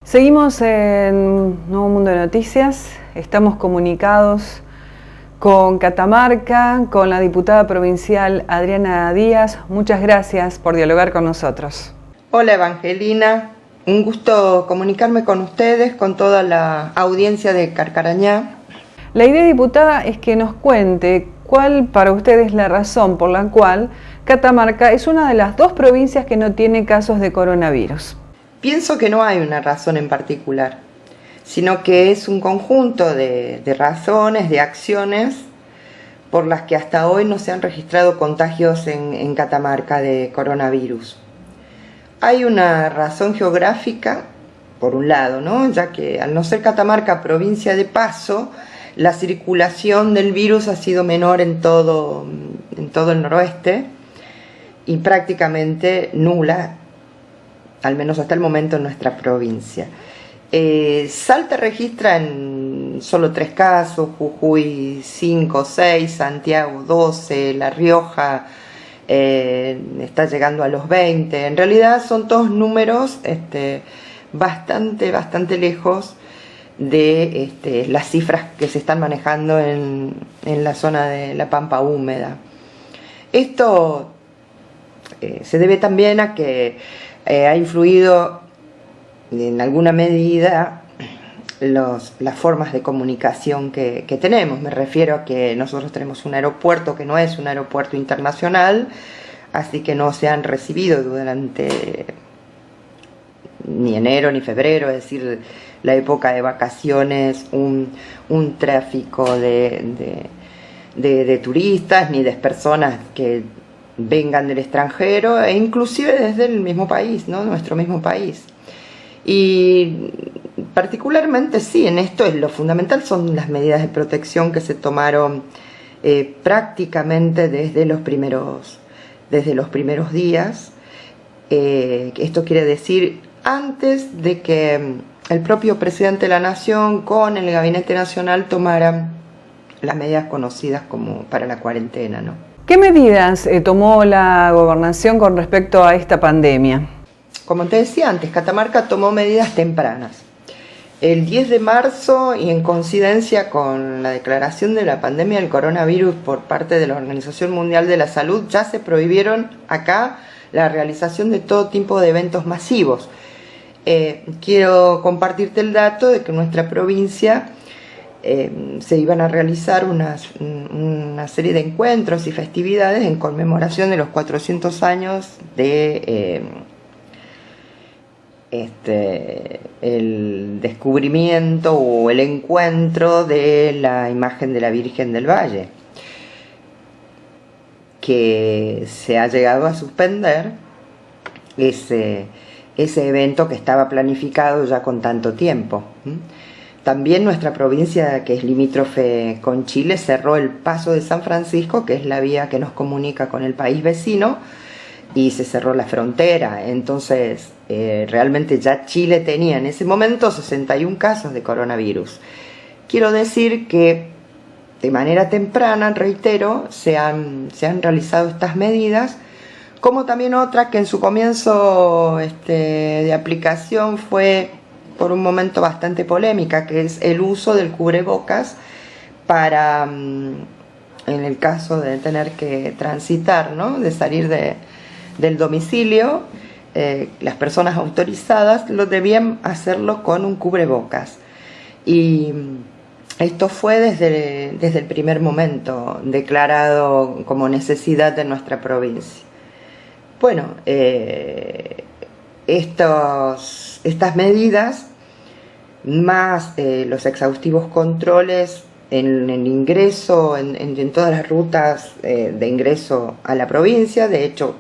Seguimos en Nuevo Mundo de Noticias, estamos comunicados con Catamarca, con la diputada provincial Adriana Díaz. Muchas gracias por dialogar con nosotros. Hola Evangelina, un gusto comunicarme con ustedes, con toda la audiencia de Carcarañá. La idea, diputada, es que nos cuente cuál para usted es la razón por la cual Catamarca es una de las dos provincias que no tiene casos de coronavirus. Pienso que no hay una razón en particular, sino que es un conjunto de razones, de acciones por las que hasta hoy no se han registrado contagios en Catamarca de coronavirus. Hay una razón geográfica, por un lado, ¿no? Ya que al no ser Catamarca provincia de paso, la circulación del virus ha sido menor en todo el noroeste y prácticamente nula, al menos hasta el momento, en nuestra provincia. Salta registra en solo 3 casos, Jujuy 5, 6, Santiago 12, La Rioja está llegando a los 20. En realidad son todos números bastante lejos de las cifras que se están manejando en la zona de la Pampa húmeda. Esto se debe también a que ha influido en alguna medida las formas de comunicación que tenemos. Me refiero a que nosotros tenemos un aeropuerto que no es un aeropuerto internacional, así que no se han recibido durante ni enero ni febrero, es decir, la época de vacaciones, un tráfico de turistas ni de personas que vengan del extranjero e inclusive desde el mismo país, ¿no? Nuestro mismo país. Y particularmente sí, en esto es lo fundamental, son las medidas de protección que se tomaron prácticamente desde los primeros días. Esto quiere decir antes de que el propio presidente de la Nación con el Gabinete Nacional tomaran las medidas conocidas como para la cuarentena, ¿no? ¿Qué medidas tomó la gobernación con respecto a esta pandemia? Como te decía antes, Catamarca tomó medidas tempranas. El 10 de marzo, y en coincidencia con la declaración de la pandemia del coronavirus por parte de la Organización Mundial de la Salud, ya se prohibieron acá la realización de todo tipo de eventos masivos. Quiero compartirte el dato de que en nuestra provincia se iban a realizar una serie de encuentros y festividades en conmemoración de los 400 años de el descubrimiento o el encuentro de la imagen de la Virgen del Valle, que se ha llegado a suspender ese evento que estaba planificado ya con tanto tiempo. También nuestra provincia, que es limítrofe con Chile, cerró el Paso de San Francisco, que es la vía que nos comunica con el país vecino, y se cerró la frontera. Entonces, realmente ya Chile tenía en ese momento 61 casos de coronavirus. Quiero decir que de manera temprana, reitero, se han realizado estas medidas, como también otra que en su comienzo de aplicación fue por un momento bastante polémica, que es el uso del cubrebocas para, en el caso de tener que transitar, ¿no? De salir del domicilio, las personas autorizadas lo debían hacerlo con un cubrebocas. Y esto fue desde el primer momento declarado como necesidad de nuestra provincia. Bueno, estas medidas, más los exhaustivos controles en el ingreso, en todas las rutas de ingreso a la provincia. De hecho,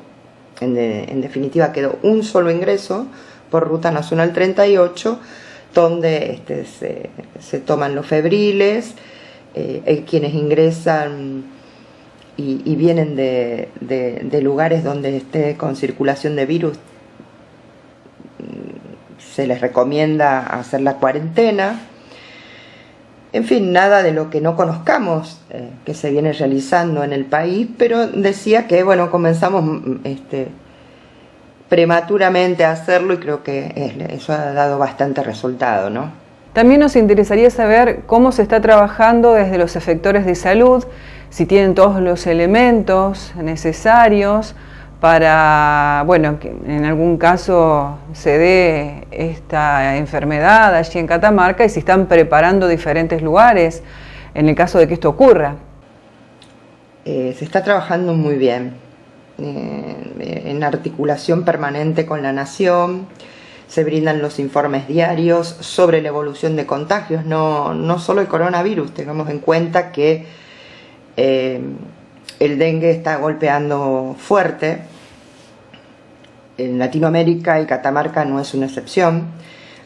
en definitiva quedó un solo ingreso por Ruta Nacional 38, donde se toman los febriles, quienes ingresan y vienen de lugares donde esté con circulación de virus. Se les recomienda hacer la cuarentena. En fin, nada de lo que no conozcamos que se viene realizando en el país, pero decía que, bueno, comenzamos prematuramente hacerlo, y creo que eso ha dado bastante resultado, ¿no? También nos interesaría saber cómo se está trabajando desde los efectores de salud, si tienen todos los elementos necesarios para, bueno, que en algún caso se dé esta enfermedad allí en Catamarca, y si están preparando diferentes lugares en el caso de que esto ocurra. Se está trabajando muy bien, en articulación permanente con la Nación. Se brindan los informes diarios sobre la evolución de contagios, no solo el coronavirus. Tengamos en cuenta que el dengue está golpeando fuerte en Latinoamérica, y Catamarca no es una excepción.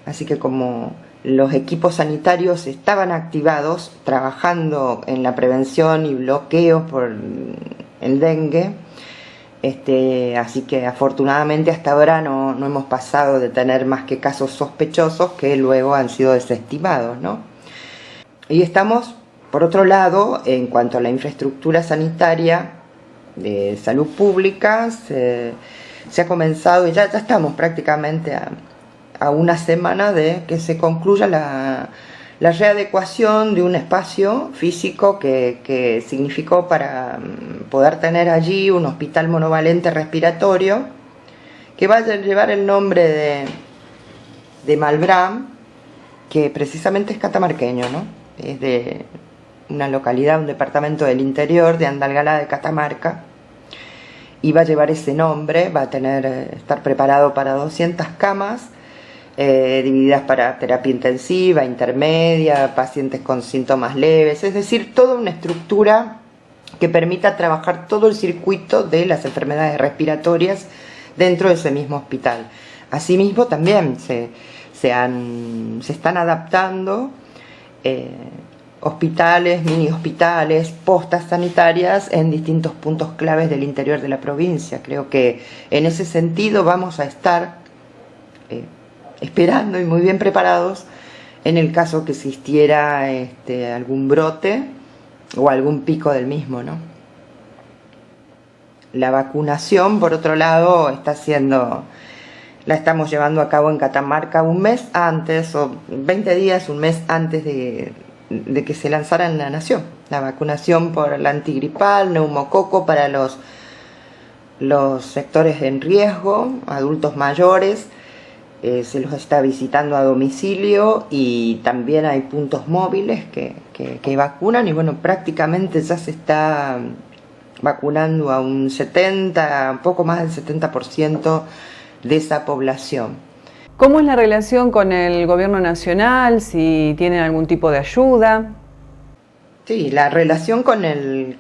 Así que como los equipos sanitarios estaban activados trabajando en la prevención y bloqueos por el dengue, así que afortunadamente hasta ahora no hemos pasado de tener más que casos sospechosos que luego han sido desestimados, ¿no? Y estamos, por otro lado, en cuanto a la infraestructura sanitaria de salud pública, se ha comenzado, y ya estamos prácticamente a una semana de que se concluya la readecuación de un espacio físico que significó para poder tener allí un hospital monovalente respiratorio que va a llevar el nombre de Malbrán, que precisamente es catamarqueño, ¿no? Es de una localidad, un departamento del interior de Andalgalá de Catamarca, y va a llevar ese nombre. Va a estar preparado para 200 camas, divididas para terapia intensiva, intermedia, pacientes con síntomas leves, es decir, toda una estructura que permita trabajar todo el circuito de las enfermedades respiratorias dentro de ese mismo hospital. Asimismo, también se están adaptando hospitales, mini hospitales, postas sanitarias en distintos puntos claves del interior de la provincia. Creo que en ese sentido vamos a estar esperando y muy bien preparados en el caso que existiera algún brote o algún pico del mismo, ¿no? La vacunación, por otro lado, la estamos llevando a cabo en Catamarca un mes antes, o 20 días, un mes antes de que se lanzara en la Nación. La vacunación por la antigripal, neumococo para los sectores en riesgo, adultos mayores. Se los está visitando a domicilio, y también hay puntos móviles que vacunan, y bueno, prácticamente ya se está vacunando a un poco más del 70% de esa población. ¿Cómo es la relación con el gobierno nacional? ¿Si tienen algún tipo de ayuda? Sí, la relación con el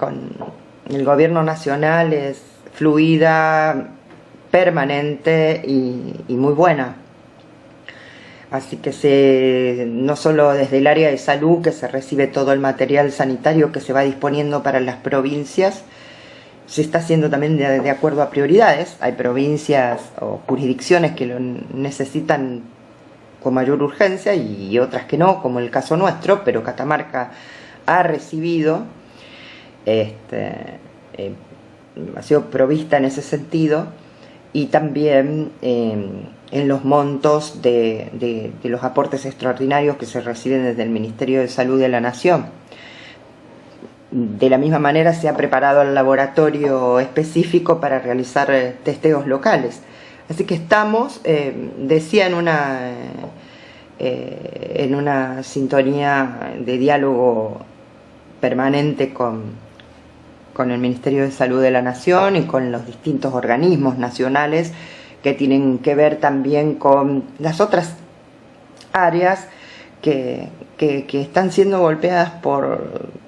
gobierno nacional es fluida, permanente y muy buena. Así que no solo desde el área de salud, que se recibe todo el material sanitario que se va disponiendo para las provincias, se está haciendo también de acuerdo a prioridades. Hay provincias o jurisdicciones que lo necesitan con mayor urgencia y otras que no, como el caso nuestro, pero Catamarca ha recibido, ha sido provista en ese sentido, y también en los montos de los aportes extraordinarios que se reciben desde el Ministerio de Salud de la Nación. De la misma manera se ha preparado el laboratorio específico para realizar testeos locales. Así que estamos, decía, en una sintonía de diálogo permanente con el Ministerio de Salud de la Nación y con los distintos organismos nacionales que tienen que ver también con las otras áreas que están siendo golpeadas por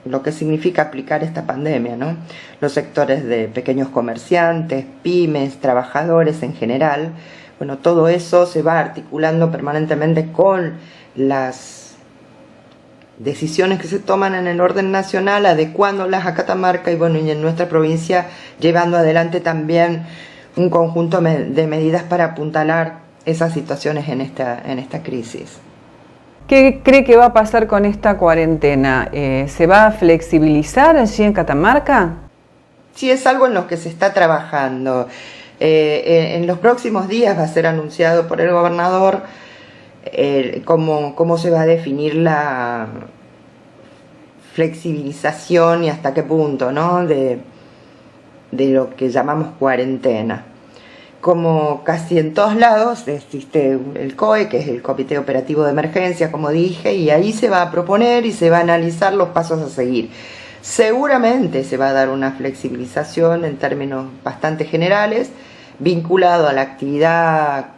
lo que significa aplicar esta pandemia, ¿no? Los sectores de pequeños comerciantes, pymes, trabajadores en general. Bueno, todo eso se va articulando permanentemente con las decisiones que se toman en el orden nacional, adecuándolas a Catamarca y bueno, y en nuestra provincia llevando adelante también un conjunto de medidas para apuntalar esas situaciones en esta crisis. ¿Qué cree que va a pasar con esta cuarentena? ¿Se va a flexibilizar allí en Catamarca? Sí, es algo en lo que se está trabajando. En los próximos días va a ser anunciado por el gobernador cómo se va a definir la flexibilización y hasta qué punto, ¿no?, de lo que llamamos cuarentena. Como casi en todos lados existe el COE, que es el Comité Operativo de Emergencia, como dije, y ahí se va a proponer y se va a analizar los pasos a seguir. Seguramente se va a dar una flexibilización en términos bastante generales, vinculado a la actividad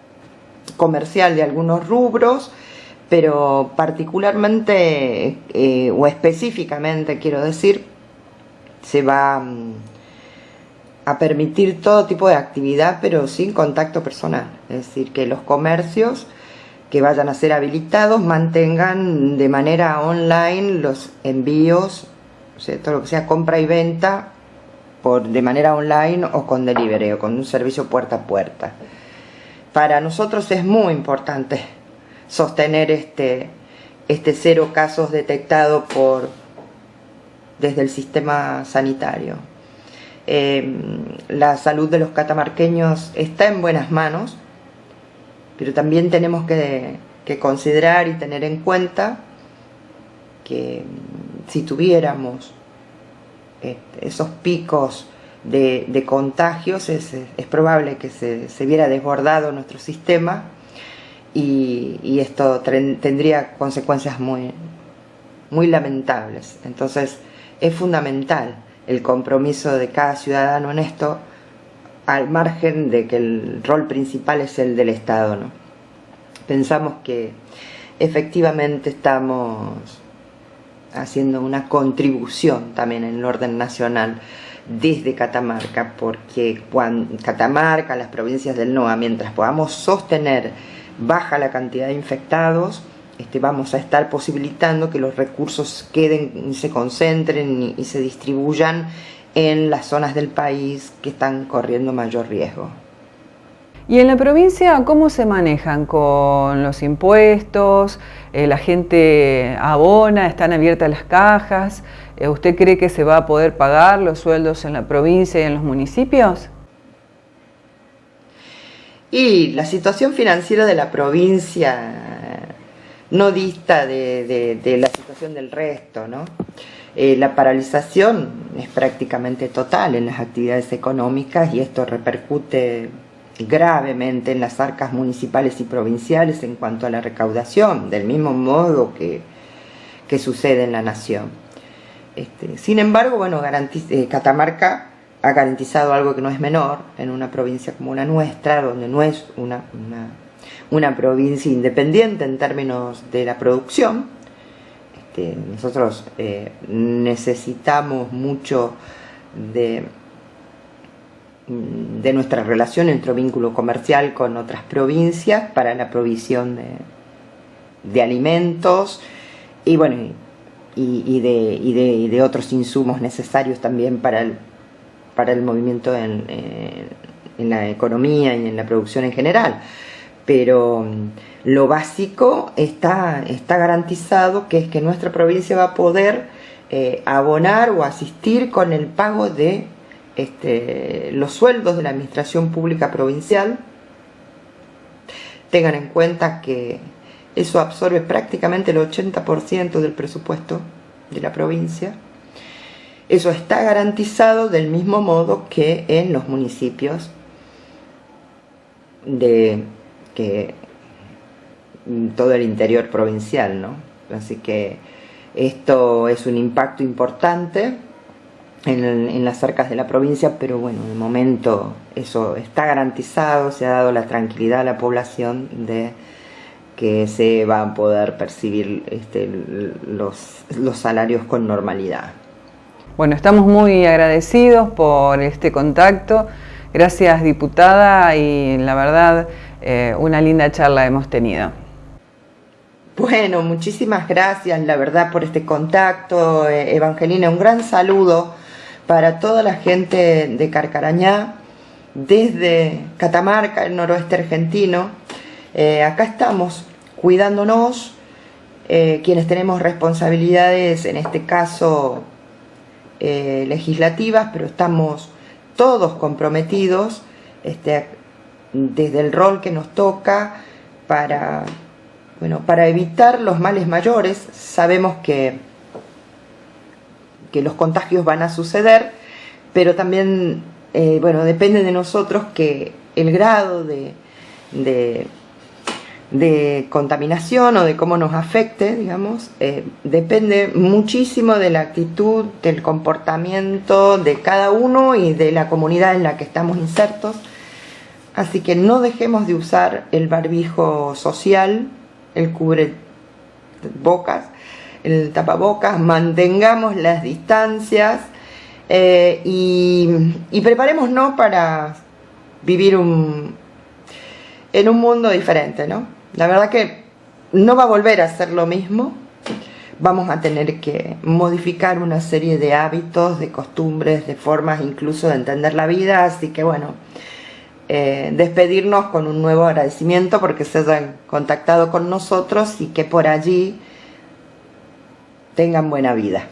comercial de algunos rubros, pero particularmente o específicamente, quiero decir, se va a permitir todo tipo de actividad, pero sin contacto personal. Es decir, que los comercios que vayan a ser habilitados mantengan de manera online los envíos, o sea, todo lo que sea compra y venta de manera online o con delivery o con un servicio puerta a puerta. Para nosotros es muy importante sostener este 0 casos detectados desde el sistema sanitario. La salud de los catamarqueños está en buenas manos, pero también tenemos que considerar y tener en cuenta que si tuviéramos esos picos de contagios, es probable que se viera desbordado nuestro sistema y esto tendría consecuencias muy, muy lamentables. Entonces es fundamental el compromiso de cada ciudadano en esto, al margen de que el rol principal es el del Estado, ¿no? Pensamos que efectivamente estamos haciendo una contribución también en el orden nacional desde Catamarca, porque cuando Catamarca, las provincias del NOA, mientras podamos sostener baja la cantidad de infectados, vamos a estar posibilitando que los recursos se concentren y se distribuyan en las zonas del país que están corriendo mayor riesgo. ¿Y en la provincia cómo se manejan con los impuestos? ¿La gente abona? ¿Están abiertas las cajas? ¿Usted cree que se va a poder pagar los sueldos en la provincia y en los municipios? Y la situación financiera de la provincia no dista de la situación del resto, ¿no? La paralización es prácticamente total en las actividades económicas y esto repercute gravemente en las arcas municipales y provinciales en cuanto a la recaudación, del mismo modo que sucede en la nación. Sin embargo, bueno, Catamarca ha garantizado algo que no es menor en una provincia como la nuestra, donde no es una provincia independiente en términos de la producción. Nosotros necesitamos mucho de nuestra relación, nuestro vínculo comercial con otras provincias para la provisión de alimentos y bueno, y de otros insumos necesarios también para el movimiento en la economía y en la producción en general. Pero lo básico está garantizado, que es que nuestra provincia va a poder abonar o asistir con el pago de los sueldos de la administración pública provincial. Tengan en cuenta que eso absorbe prácticamente el 80% del presupuesto de la provincia. Eso está garantizado del mismo modo que en los municipios de todo el interior provincial, ¿no? Así que esto es un impacto importante en las arcas de la provincia, pero bueno, de momento eso está garantizado, se ha dado la tranquilidad a la población de que se van a poder percibir los salarios con normalidad. Bueno, estamos muy agradecidos por este contacto. Gracias, diputada, y la verdad, una linda charla hemos tenido. Bueno, muchísimas gracias, la verdad, por este contacto, Evangelina. Un gran saludo para toda la gente de Carcarañá, desde Catamarca, el noroeste argentino. Acá estamos cuidándonos, quienes tenemos responsabilidades, en este caso legislativas, pero estamos todos comprometidos desde el rol que nos toca para evitar los males mayores. Sabemos que los contagios van a suceder, pero también depende de nosotros que el grado de contaminación o de cómo nos afecte, digamos, depende muchísimo de la actitud, del comportamiento de cada uno y de la comunidad en la que estamos insertos. Así que no dejemos de usar el barbijo social, el cubrebocas, el tapabocas, mantengamos las distancias y preparémonos para vivir en un mundo diferente, ¿no? La verdad que no va a volver a ser lo mismo. Vamos a tener que modificar una serie de hábitos, de costumbres, de formas incluso de entender la vida. Así que bueno, despedirnos con un nuevo agradecimiento porque se hayan contactado con nosotros y que por allí tengan buena vida.